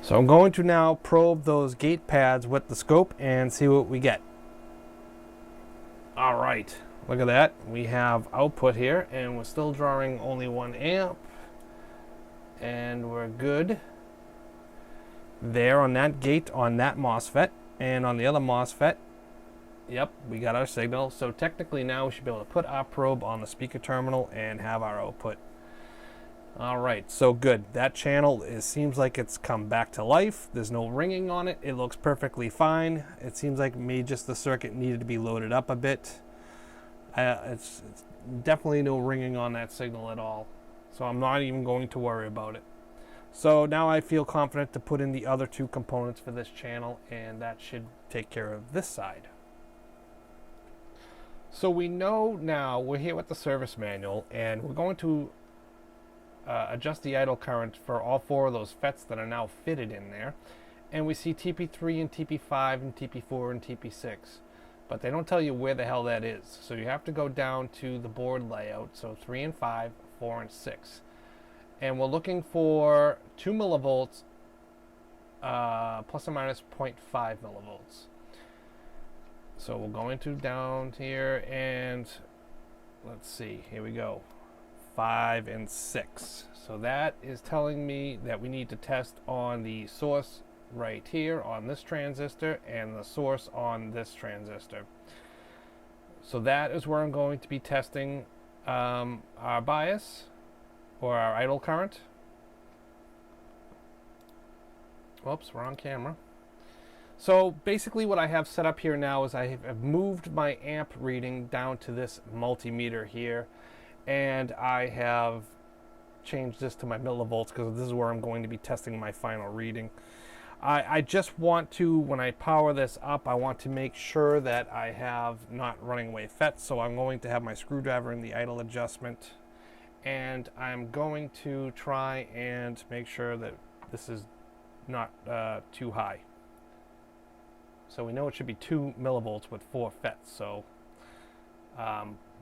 So I'm going to now probe those gate pads with the scope and see what we get. All right, look at that. We have output here, and we're still drawing only 1 amp, and we're good there on that gate on that MOSFET, and on the other MOSFET, yep, we got our signal. So technically now we should be able to put our probe on the speaker terminal and have our output. All right, so good. That channel seems like it's come back to life. There's no ringing on it. It looks perfectly fine. It seems like maybe just the circuit needed to be loaded up a bit. It's definitely no ringing on that signal at all. So I'm not even going to worry about it. So now I feel confident to put in the other 2 components for this channel, and that should take care of this side. So we know now we're here with the service manual, and we're going to adjust the idle current for all 4 of those FETs that are now fitted in there. And we see TP3 and TP5 and TP4 and TP6. But they don't tell you where the hell that is. So you have to go down to the board layout. So 3 and 5, 4 and 6. And we're looking for 2 millivolts plus or minus 0.5 millivolts. So we're going to down here, and let's see, here we go. 5 and 6. So that is telling me that we need to test on the source right here on this transistor and the source on this transistor. So that is where I'm going to be testing our bias or our idle current. Whoops, wrong camera. So basically what I have set up here now is I have moved my amp reading down to this multimeter here, and I have changed this to my millivolts because this is where I'm going to be testing my final reading. I just want to, when I power this up, I want to make sure that I have not running away FETs, so I'm going to have my screwdriver in the idle adjustment, and I'm going to try and make sure that this is not too high. So we know it should be 2 millivolts with 4 FETs, so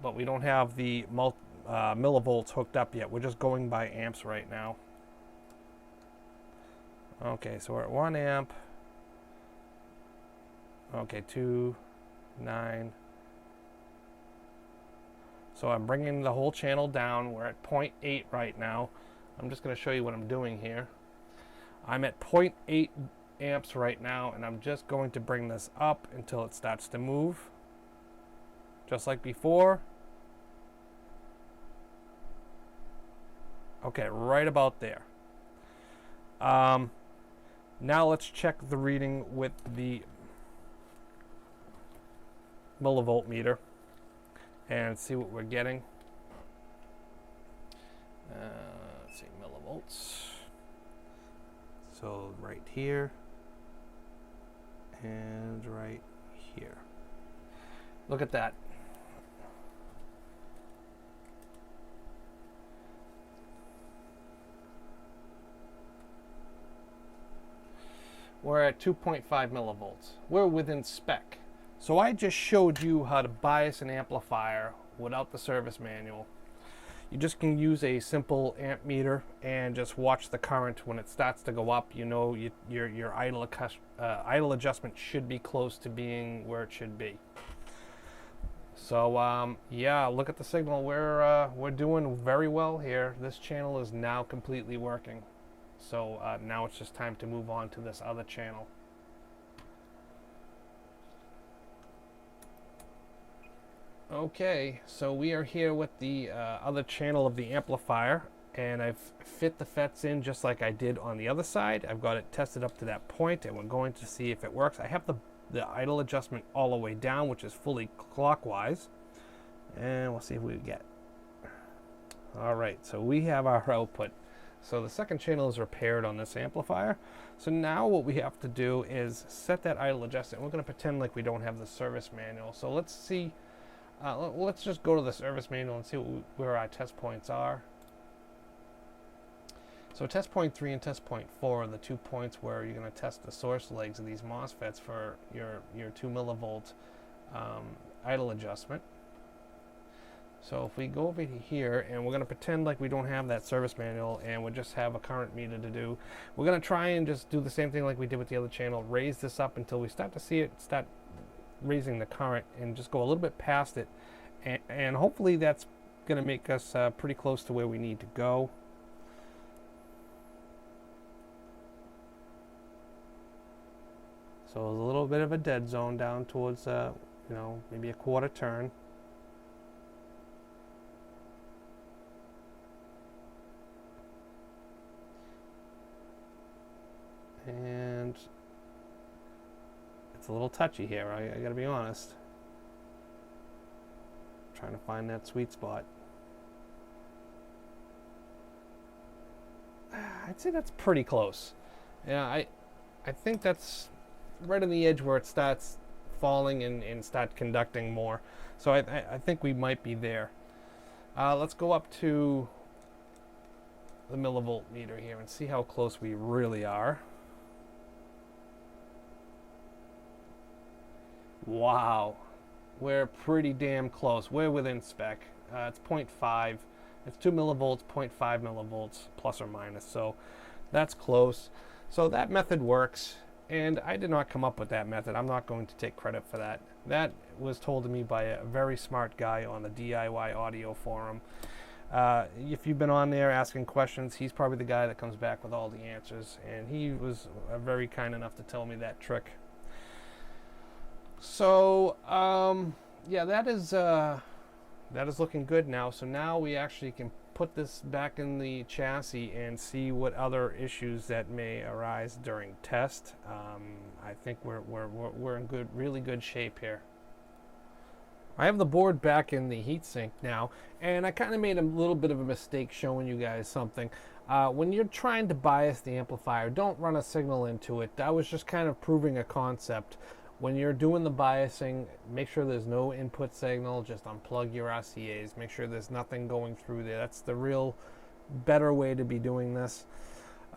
but we don't have the millivolts hooked up yet. We're just going by amps right now. Okay, so we're at 1 amp. Okay, 2, 9. So I'm bringing the whole channel down. We're at 0.8 right now. I'm just going to show you what I'm doing here. I'm at 0.8 amps right now, and I'm just going to bring this up until it starts to move. Just like before. Okay, right about there. Now let's check the reading with the millivolt meter and see what we're getting. Let's see, millivolts. So right here and right here. Look at that. We're at 2.5 millivolts. We're within spec. So I just showed you how to bias an amplifier without the service manual. You just can use a simple amp meter and just watch the current. When it starts to go up, you know your idle adjustment should be close to being where it should be. So yeah, look at the signal. We're doing very well here. This channel is now completely working. So now it's just time to move on to this other channel. Okay, so we are here with the other channel of the amplifier, and I've fit the FETs in just like I did on the other side. I've got it tested up to that point, and we're going to see if it works. I have the idle adjustment all the way down, which is fully clockwise, and we'll see if we get. All right, so we have our output. So the second channel is repaired on this amplifier. So now what we have to do is set that idle adjustment. We're going to pretend like we don't have the service manual. So let's see. Let's just go to the service manual and see where our test points are. So test point 3 and test point 4 are the 2 points where you're going to test the source legs of these MOSFETs for your 2 millivolt idle adjustment. So if we go over here, and we're going to pretend like we don't have that service manual and we just have a current meter to do, we're going to try and just do the same thing like we did with the other channel, raise this up until we start to see it start raising the current, and just go a little bit past it, and hopefully that's going to make us pretty close to where we need to go. So a little bit of a dead zone down towards you know, maybe a quarter turn. And it's a little touchy here, I gotta be honest. I'm trying to find that sweet spot. I'd say that's pretty close. Yeah, I think that's right on the edge where it starts falling and start conducting more. So I think we might be there. Let's go up to the millivolt meter here and see how close we really are. Wow, we're pretty damn close. We're within spec. It's 0.5. It's 2 millivolts, 0.5 millivolts, plus or minus. So that's close. So that method works, and I did not come up with that method. I'm not going to take credit for that. That was told to me by a very smart guy on the DIY audio forum. If you've been on there asking questions, he's probably the guy that comes back with all the answers, and he was very kind enough to tell me that trick. So yeah, that is looking good now. So now we actually can put this back in the chassis and see what other issues that may arise during test. I think we're in really good shape here. I have the board back in the heatsink now, and I kind of made a little bit of a mistake showing you guys something. When you're trying to bias the amplifier, don't run a signal into it. I was just kind of proving a concept. When you're doing the biasing, make sure there's no input signal. Just unplug your RCAs. Make sure there's nothing going through there. That's the real better way to be doing this.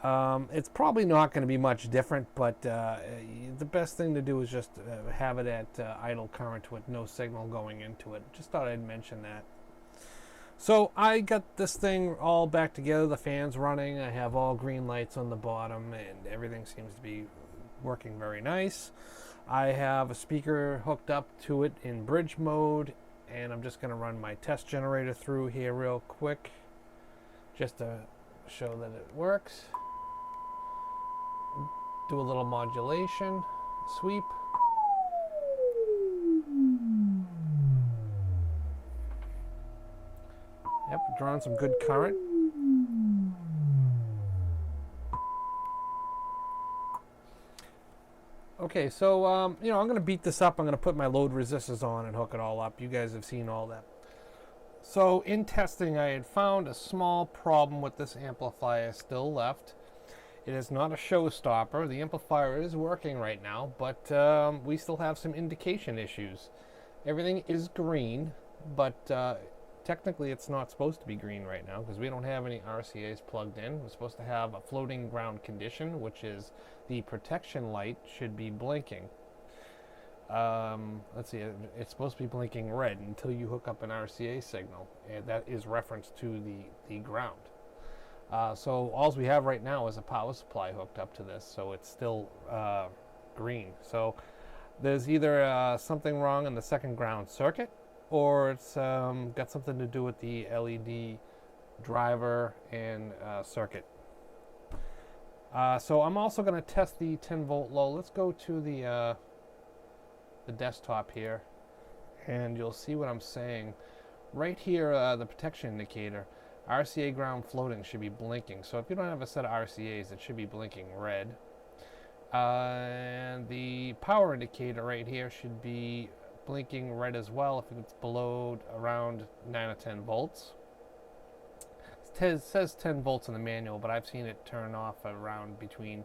It's probably not going to be much different, but the best thing to do is just have it at idle current with no signal going into it. Just thought I'd mention that. So I got this thing all back together. The fan's running. I have all green lights on the bottom, and everything seems to be working very nice. I have a speaker hooked up to it in bridge mode, and I'm just going to run my test generator through here real quick just to show that it works. Do a little modulation, sweep. Yep, drawing some good current. Okay, so you know, I'm going to beat this up. I'm going to put my load resistors on and hook it all up. You guys have seen all that. So in testing, I had found a small problem with this amplifier still left. It is not a showstopper. The amplifier is working right now, but we still have some indication issues. Everything is green, but technically it's not supposed to be green right now because we don't have any RCAs plugged in. We're supposed to have a floating ground condition, which is the protection light should be blinking. Let's see, it's supposed to be blinking red until you hook up an RCA signal, and that is referenced to the ground. So all we have right now is a power supply hooked up to this, so it's still green. So there's either something wrong in the second ground circuit, or it's got something to do with the LED driver and circuit. So I'm also going to test the 10 volt low. Let's go to the desktop here, and you'll see what I'm saying. Right here, the protection indicator, RCA ground floating should be blinking. So if you don't have a set of RCAs, it should be blinking red. And the power indicator right here should be blinking red as well if it's below around 9 or 10 volts. It says 10 volts in the manual, but I've seen it turn off around between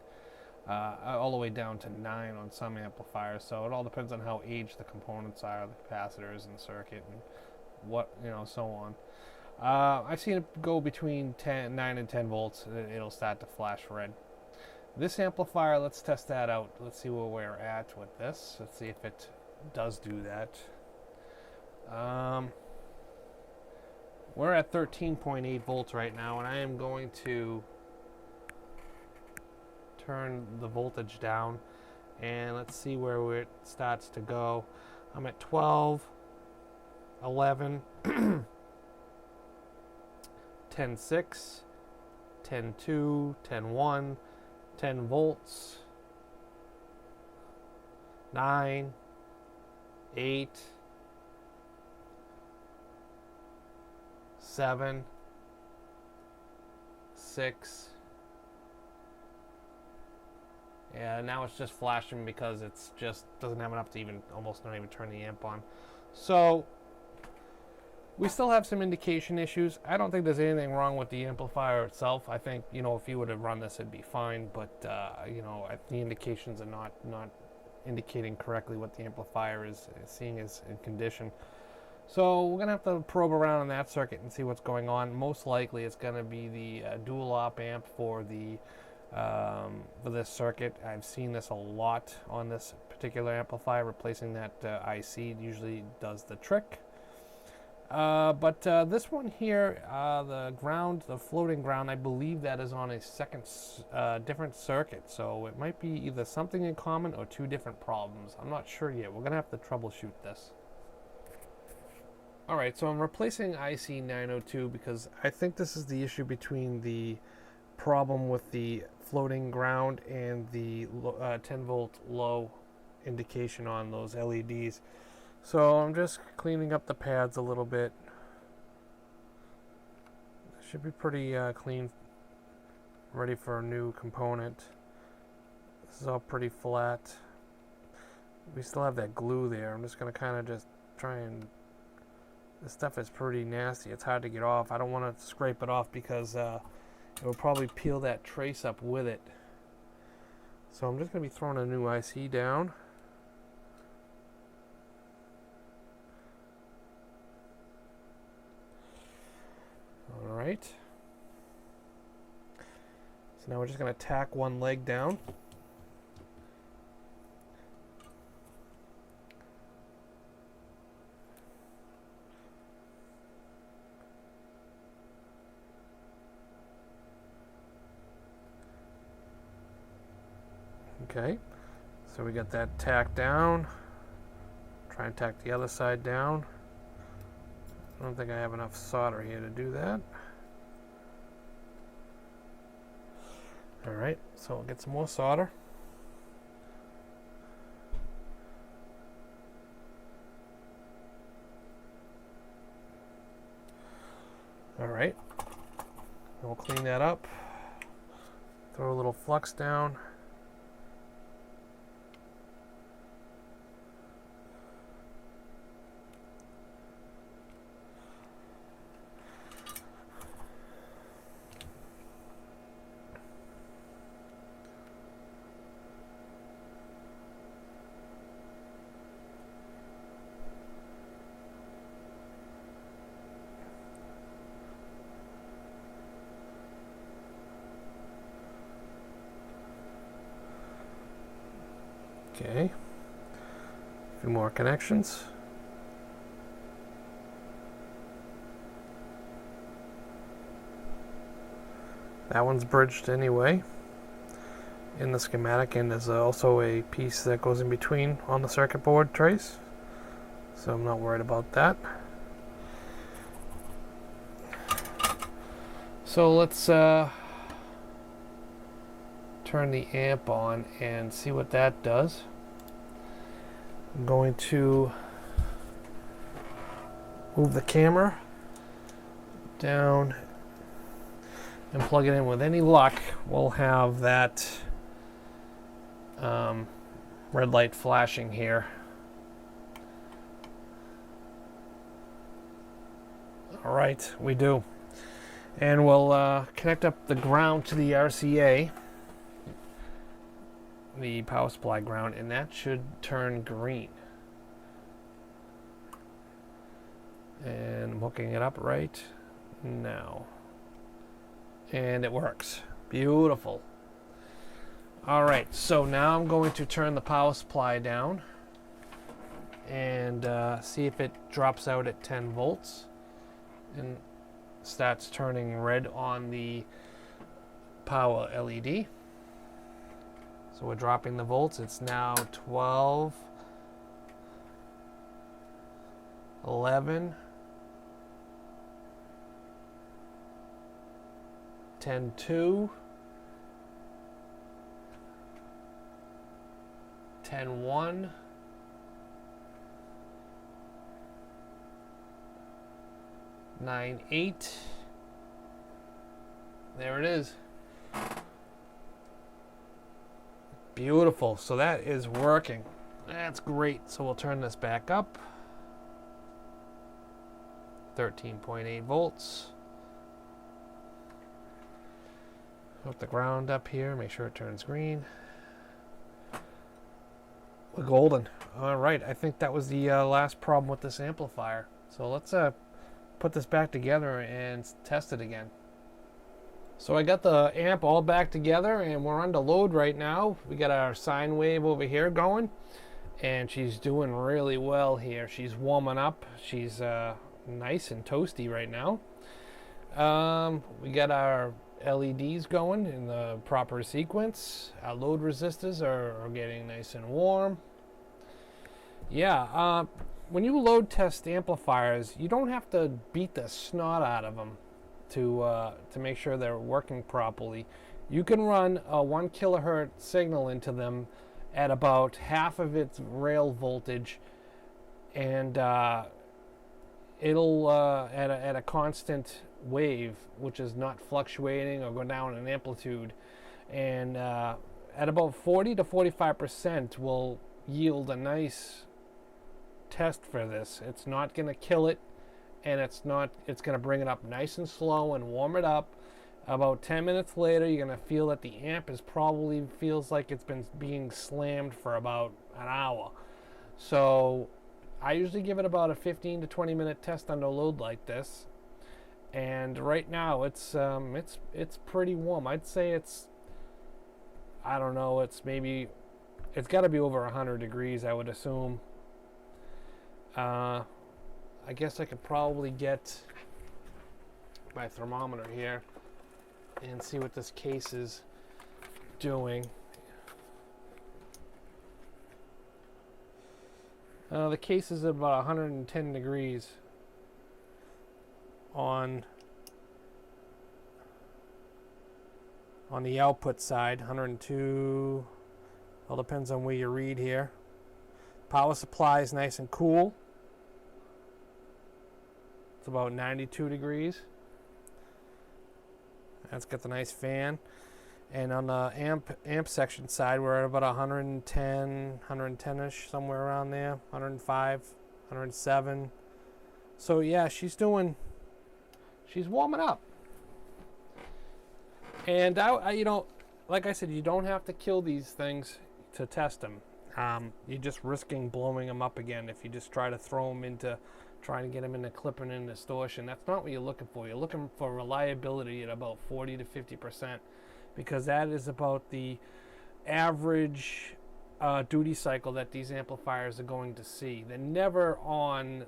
all the way down to 9 on some amplifiers. So it all depends on how aged the components are, the capacitors and the circuit, and what, you know, so on. I've seen it go between 9 and 10 volts. It'll start to flash red. This amplifier, let's test that out. Let's see where we're at with this. Let's see if it does do that. we're at 13.8 volts right now, and I am going to turn the voltage down, and let's see where it starts to go. I'm at 12, 11, 10.6, 10.2, 10.1, 10 volts, 9, 8, 7, 6. Yeah, now it's just flashing because it's just doesn't have enough to even almost not even turn the amp on. So we still have some indication issues. I don't think there's anything wrong with the amplifier itself. I think, you know, if you would have run this, it'd be fine. But you know, the indications are not indicating correctly what the amplifier is seeing as in condition. So we're gonna have to probe around on that circuit and see what's going on. Most likely, it's gonna be the dual op amp for this circuit. I've seen this a lot on this particular amplifier. Replacing that IC usually does the trick. But this one here, the floating ground, I believe that is on a second different circuit. So it might be either something in common or two different problems. I'm not sure yet. We're gonna have to troubleshoot this. Alright, so I'm replacing IC 902 because I think this is the issue between the problem with the floating ground and the 10 volt low indication on those LEDs. So I'm just cleaning up the pads a little bit. It should be pretty clean, ready for a new component. This is all pretty flat. We still have that glue there. I'm just going to kind of just try and... This stuff is pretty nasty. It's hard to get off. I don't want to scrape it off because it will probably peel that trace up with it. So I'm just going to be throwing a new IC down. Alright. So now we're just going to tack one leg down. Okay, so we got that tacked down. Try and tack the other side down. I don't think I have enough solder here to do that. Alright, so we'll get some more solder. Alright, we'll clean that up. Throw a little flux down. Okay, a few more connections. That one's bridged anyway in the schematic, and there's also a piece that goes in between on the circuit board trace, so I'm not worried about that. So let's turn the amp on and see what that does. I'm going to move the camera down and plug it in. With any luck, we'll have that red light flashing here. All right, we do. And we'll connect up the ground to the RCA, the power supply ground, and that should turn green. And I'm hooking it up right now. And it works. Beautiful. Alright, so now I'm going to turn the power supply down and see if it drops out at 10 volts. And starts turning red on the power LED. So we're dropping the volts. It's now 12, 11, 10.2, 10.1, 9.8. There it is. Beautiful. So that is working. That's great. So we'll turn this back up. 13.8 volts. Hook the ground up here. Make sure it turns green. We're golden. All right. I think that was the last problem with this amplifier. So let's put this back together and test it again. So I got the amp all back together and we're under load right now. We got our sine wave over here going and she's doing really well here. She's warming up. She's nice and toasty right now. We got our LEDs going in the proper sequence. Our load resistors are getting nice and warm. Yeah, when you load test amplifiers, you don't have to beat the snot out of them to make sure they're working properly. You can run a 1 kilohertz signal into them at about half of its rail voltage, and it'll at a constant wave, which is not fluctuating or going down in amplitude, and at about 40 to 45% will yield a nice test for this. It's not going to kill it, and it's going to bring it up nice and slow and warm it up. About 10 minutes later, you're going to feel that the amp feels like it's been being slammed for about an hour. So I usually give it about a 15 to 20 minute test under load like this, and right now it's pretty warm. I'd say it's got to be over 100 degrees, I would assume. I guess I could probably get my thermometer here and see what this case is doing. The case is at about 110 degrees on the output side. 102. All depends on where you read here. Power supply is nice and cool. It's about 92 degrees. That's got the nice fan. And on the amp section side, we're at about 110-ish, somewhere around there. 105, 107. So yeah, she's warming up. And I like I said, you don't have to kill these things to test them. You're just risking blowing them up again if you just try to throw them into trying to get them into clipping and distortion. That's not what you're looking for. You're looking for reliability at about 40 to 50%, because that is about the average duty cycle that these amplifiers are going to see. They're never on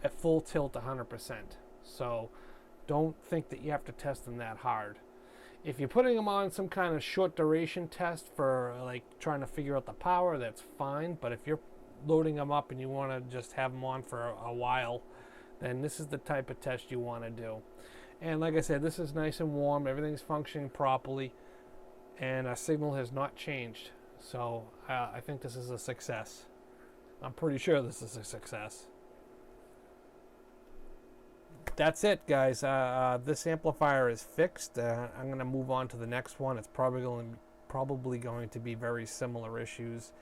at full tilt 100%. So don't think that you have to test them that hard. If you're putting them on some kind of short duration test for like trying to figure out the power, that's fine. But if you're loading them up and you want to just have them on for a while, then this is the type of test you want to do. And like I said, this is nice and warm. Everything's functioning properly, and our signal has not changed. So I think this is a success. I'm pretty sure this is a success. That's it, guys. This amplifier is fixed. I'm going to move on to the next one. It's probably going to be very similar issues.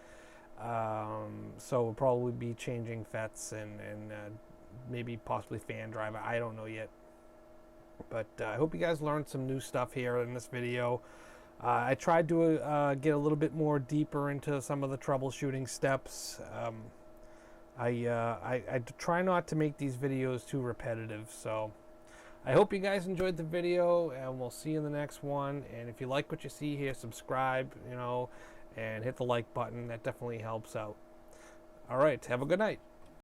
So we'll probably be changing FETs and maybe possibly fan driver. I don't know yet. But I hope you guys learned some new stuff here in this video. I tried to get a little bit more deeper into some of the troubleshooting steps. I try not to make these videos too repetitive. So I hope you guys enjoyed the video, and we'll see you in the next one. And if you like what you see here, subscribe, and hit the like button. That definitely helps out. All right, have a good night.